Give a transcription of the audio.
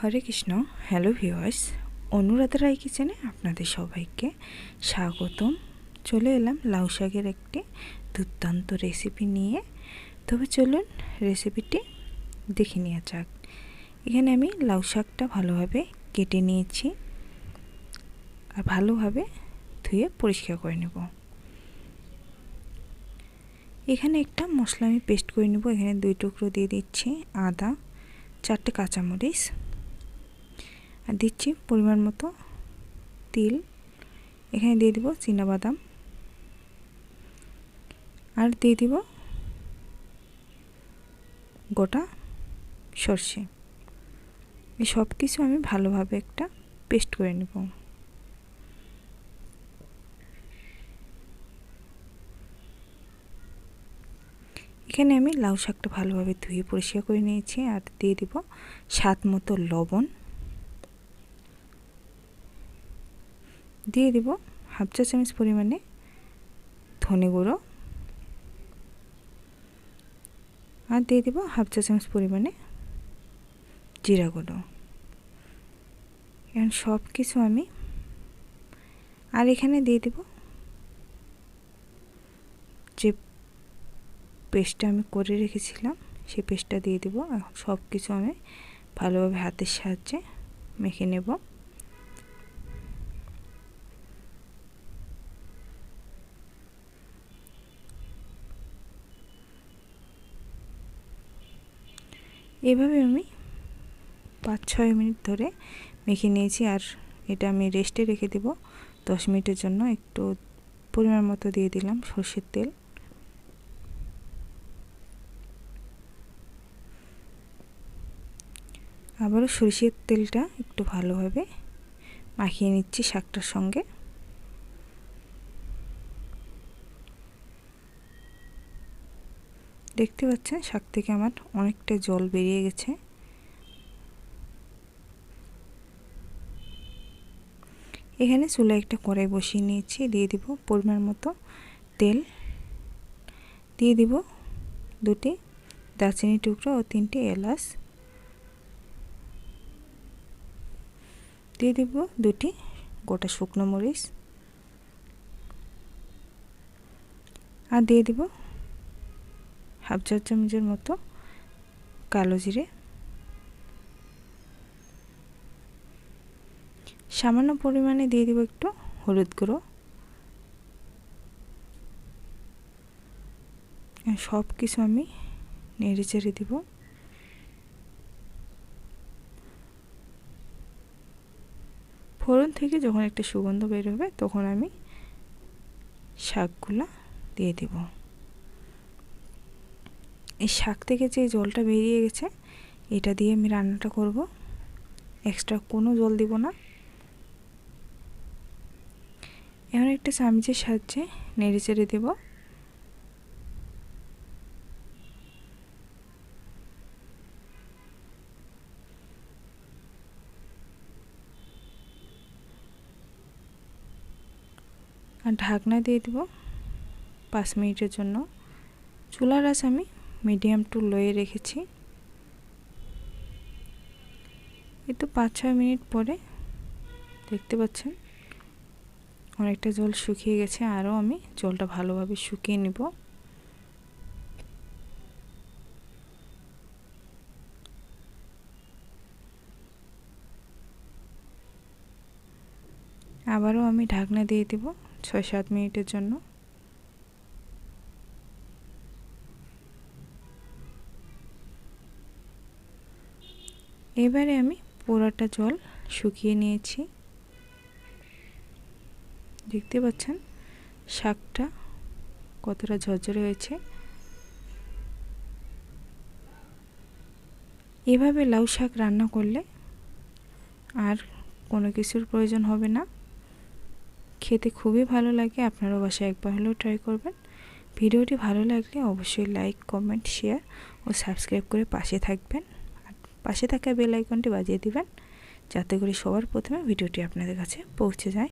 হরে Krishna. Hello viewers, অনুরাধারাই কিচেনে আপনাদের সবাইকে স্বাগতম। চলে এলাম লাউ শাকের একটি দুর্দান্ত রেসিপি নিয়ে। তবে চলুন রেসিপিটি দেখে নেওয়া যাক। এখানে আমি লাউ শাকটা ভালোভাবে কেটে নিয়েছি আর ভালোভাবে ধুয়ে পরিষ্কার করে নেব। এখানে একটা মশলা আমি পেস্ট করে নেব। এখানে 2 টুকরো দিয়ে দিচ্ছি আদা, 4টে কাঁচামরিচ, আর দিচ্ছি পরিমাণ মতো তিল। এখানে দিয়ে দিব চীনাবাদাম আর দিয়ে দিব গোটা সরষে। এই সব কিছু আমি ভালোভাবে একটা পেস্ট করে নেব। এখানে আমি লাউ শাকটা ভালোভাবে ধুয়ে পরিষ্কার করে নিয়েছি আর দিয়ে দিব স্বাদ মতো লবণ, দিয়ে দিব হাফ চা চামচ পরিমাণে ধনে গুঁড়ো আর দিয়ে দিব হাফ চা চামচ পরিমাণে জিরা গুঁড়ো। এখন সব কিছু আমি আর এখানে দিয়ে দিব যে পেস্টটা আমি করে রেখেছিলাম, সেই পেস্টটা দিয়ে দিব। এখন সব কিছু আমি ভালোভাবে হাতের সাহায্যে মেখে নেব। এভাবে আমি 5-6 মিনিট ধরে মেখে নিয়েছি আর এটা আমি রেস্টে রেখে দেব 10 মিনিটের জন্য। একটু পরিমাণ মতো দিয়ে দিলাম সরষের তেল। আবারও সরষের তেলটা একটু ভালোভাবে মাখিয়ে নিচ্ছি শাকটার সঙ্গে। দেখতে পাচ্ছেন শাক থেকে আমার অনেকটা জল বেরিয়ে গেছে। এখানে চুলায় একটা কড়াই বসিয়ে নিয়েছি, দিয়ে দিব পরিমাণ মতো তেল, দিয়ে দিব 2টি দারচিনি টুকরো ও 3টি এলাচ, দিয়ে দিব 2টি গোটা শুকনো মরিচ আর দিয়ে দিব হাফ চা চামচের মতো কালো জিরে, সামান্য পরিমাণে দিয়ে দিব একটু হলুদ গুঁড়ো। সব কিছু আমি নেড়ে চেড়ে দিব। ফোড়ন থেকে যখন একটা সুগন্ধ বের হবে তখন আমি শাকগুলো দিয়ে দেব। এই শাক থেকে যে জলটা বেরিয়ে গেছে এটা দিয়ে আমি রান্নাটা করব, এক্সট্রা কোনো জল দিব না। এখন একটা চামচের সাহায্যে নেড়ে চেড়ে দেব। আর ঢাকনা দিয়ে দেব 5 মিনিটের জন্য। চুলার আঁচ আমি মিডিয়াম টু লোয়ে রেখেছি। এই তো 5-6 মিনিট পরে দেখতে পাচ্ছেন অনেকটা জল শুকিয়ে গেছে। আরও আমি জলটা ভালোভাবে শুকিয়ে নেব। আবারও আমি ঢাকনা দিয়ে দেব 6-7 মিনিটের জন্য। এবারে আমি পুরোটা জল শুকিয়ে নিয়েছি। দেখতে পাচ্ছেন শাকটা কতটা ঝরঝরে হয়েছে। এভাবে লাউ শাক রান্না করলে আর কোনো কিছুর প্রয়োজন হবে না। খেতে খুবই ভালো লাগে। আপনারা বাসায় একবার হলেও ট্রাই করবেন। ভিডিওটি ভালো লাগলে অবশ্যই লাইক, কমেন্ট, শেয়ার ও সাবস্ক্রাইব করে পাশে থাকবেন। আর পাশে থাকা বেল আইকনটি বাজিয়ে দিবেন যাতে করে সবার প্রথমে ভিডিওটি আপনাদের কাছে পৌঁছে যায়।